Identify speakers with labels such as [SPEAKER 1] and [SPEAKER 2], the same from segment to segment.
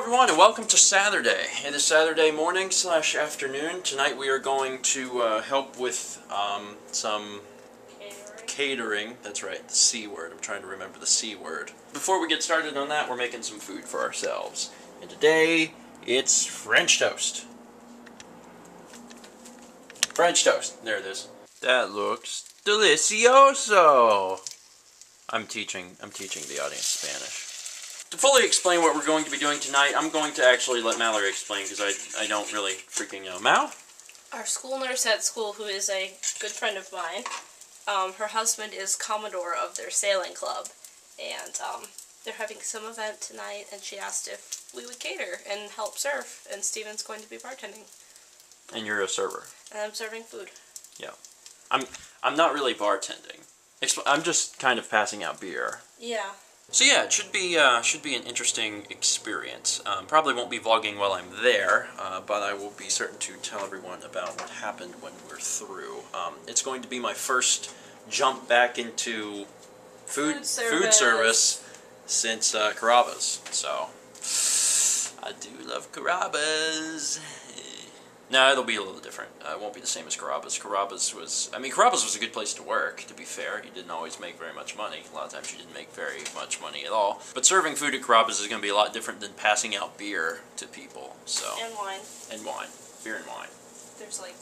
[SPEAKER 1] everyone, and welcome to Saturday. It is Saturday morning / afternoon. Tonight we are going to help with some catering. That's right, the C word. I'm trying to remember the C word. Before we get started on that, we're making some food for ourselves. And today, it's French toast. French toast. There it is. That looks delicioso. I'm teaching the audience Spanish. To fully explain what we're going to be doing tonight, I'm going to actually let Mallory explain because I don't really freaking know. Mal?
[SPEAKER 2] Our school nurse at school, who is a good friend of mine, her husband is Commodore of their sailing club, and they're having some event tonight, and she asked if we would cater and help serve, and Steven's going to be bartending.
[SPEAKER 1] And you're a server. And
[SPEAKER 2] I'm serving food.
[SPEAKER 1] Yeah. I'm not really bartending. I'm just kind of passing out beer.
[SPEAKER 2] Yeah.
[SPEAKER 1] So yeah, it should be an interesting experience. Probably won't be vlogging while I'm there, but I will be certain to tell everyone about what happened when we're through. It's going to be my first jump back into food service since Carrabba's. So I do love Carrabba's. No, it'll be a little different. It won't be the same as Carrabba's. Carrabba's was a good place to work, to be fair. You didn't always make very much money. A lot of times you didn't make very much money at all. But serving food at Carrabba's is going to be a lot different than passing out beer to people. So.
[SPEAKER 2] And wine.
[SPEAKER 1] And wine. Beer and wine.
[SPEAKER 2] There's like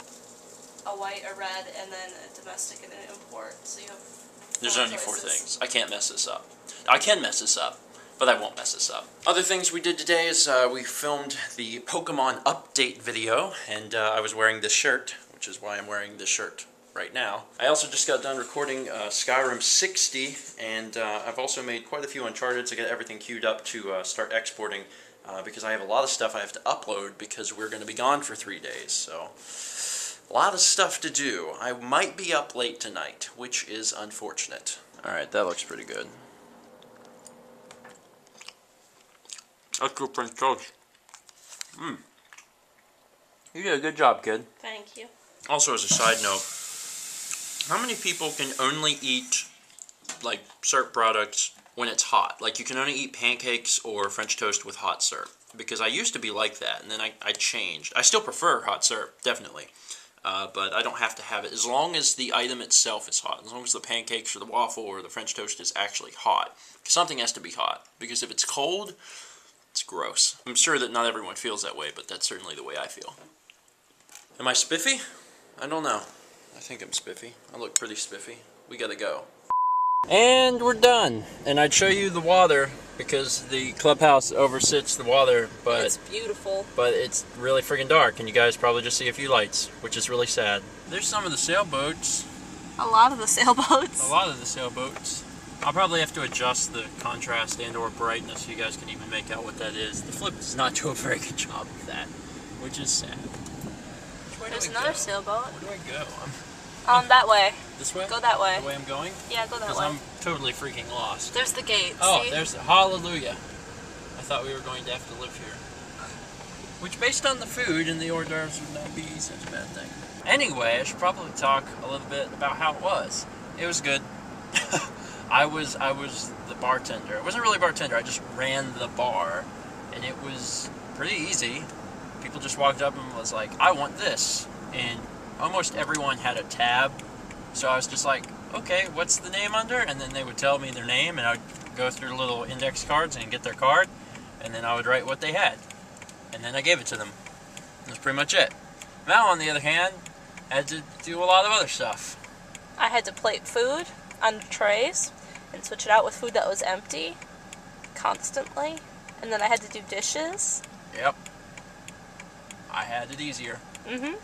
[SPEAKER 2] a white, a red, and then a domestic and an import. So you have
[SPEAKER 1] There's only four things. I can't mess this up. I can mess this up, but I won't mess this up. Other things we did today is we filmed the Pokemon update video, and I was wearing this shirt, which is why I'm wearing this shirt right now. I also just got done recording Skyrim 60, and I've also made quite a few Uncharted to get everything queued up to start exporting, because I have a lot of stuff I have to upload because we're going to be gone for 3 days, so a lot of stuff to do. I might be up late tonight, which is unfortunate. Alright, that looks pretty good. That's good French toast. You did a good job, kid.
[SPEAKER 2] Thank you.
[SPEAKER 1] Also, as a side note, how many people can only eat, like, syrup products when it's hot? Like, you can only eat pancakes or French toast with hot syrup. Because I used to be like that, and then I changed. I still prefer hot syrup, definitely. But I don't have to have it. As long as the item itself is hot. As long as the pancakes or the waffle or the French toast is actually hot. Something has to be hot. Because if it's cold, it's gross. I'm sure that not everyone feels that way, but that's certainly the way I feel. Am I spiffy? I don't know. I think I'm spiffy. I look pretty spiffy. We gotta go. And we're done. And I'd show you the water because the clubhouse oversits the water, but
[SPEAKER 2] it's beautiful. But
[SPEAKER 1] it's really friggin' dark, and you guys probably just see a few lights, which is really sad. There's some of the sailboats.
[SPEAKER 2] A lot of the sailboats.
[SPEAKER 1] A lot of the sailboats. I'll probably have to adjust the contrast and or brightness so you guys can even make out what that is. The flip does not do a very good job of that, which is sad.
[SPEAKER 2] There's another sailboat.
[SPEAKER 1] Where do I go?
[SPEAKER 2] That way.
[SPEAKER 1] This way?
[SPEAKER 2] Go that way.
[SPEAKER 1] The way I'm going?
[SPEAKER 2] Yeah, go that way.
[SPEAKER 1] Because I'm totally freaking lost.
[SPEAKER 2] There's the gate.
[SPEAKER 1] Oh,
[SPEAKER 2] see?
[SPEAKER 1] there's hallelujah. I thought we were going to have to live here. Which, based on the food and the hors d'oeuvres, would not be such a bad thing. Anyway, I should probably talk a little bit about how it was. It was good. I was the bartender. I wasn't really a bartender, I just ran the bar, and it was pretty easy. People just walked up and was like, I want this, and almost everyone had a tab, so I was just like, okay, what's the name under? And then they would tell me their name, and I would go through the little index cards and get their card, and then I would write what they had, and then I gave it to them. That's pretty much it. Mal, on the other hand, had to do a lot of other stuff.
[SPEAKER 2] I had to plate food on trays and switch it out with food that was empty constantly, and then I had to do dishes.
[SPEAKER 1] Yep. I had it easier.
[SPEAKER 2] Mm-hmm.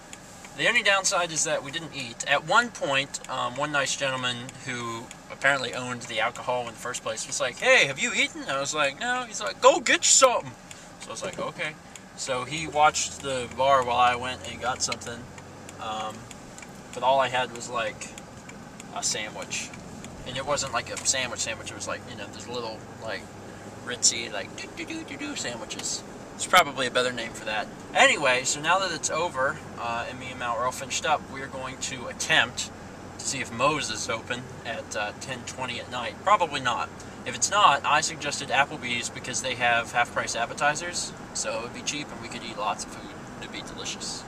[SPEAKER 1] The only downside is that we didn't eat. At one point, one nice gentleman who apparently owned the alcohol in the first place was like, hey, have you eaten? I was like, no. He's like, go get you something. So I was like, okay. So he watched the bar while I went and got something. But all I had was like a sandwich. And it wasn't like a sandwich. It was like, you know, those little, like, ritzy, like, do sandwiches. It's probably a better name for that. Anyway, so now that it's over, and me and Mal are all finished up, we're going to attempt to see if Moe's is open at 10:20 at night. Probably not. If it's not, I suggested Applebee's because they have half-price appetizers, so it would be cheap and we could eat lots of food. It'd be delicious.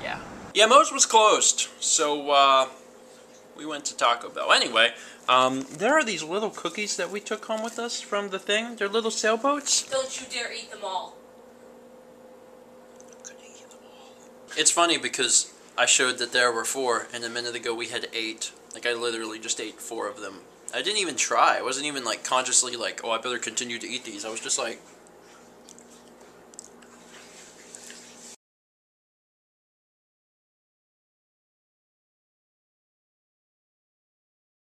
[SPEAKER 1] Yeah. Yeah, Moe's was closed, so we went to Taco Bell. Anyway, there are these little cookies that we took home with us from the thing. They're little sailboats.
[SPEAKER 2] Don't you dare eat them all.
[SPEAKER 1] I'm gonna eat them all. It's funny because I showed that there were 4, and a minute ago we had 8. Like, I literally just ate 4 of them. I didn't even try. I wasn't even, like, consciously like, oh, I better continue to eat these. I was just like,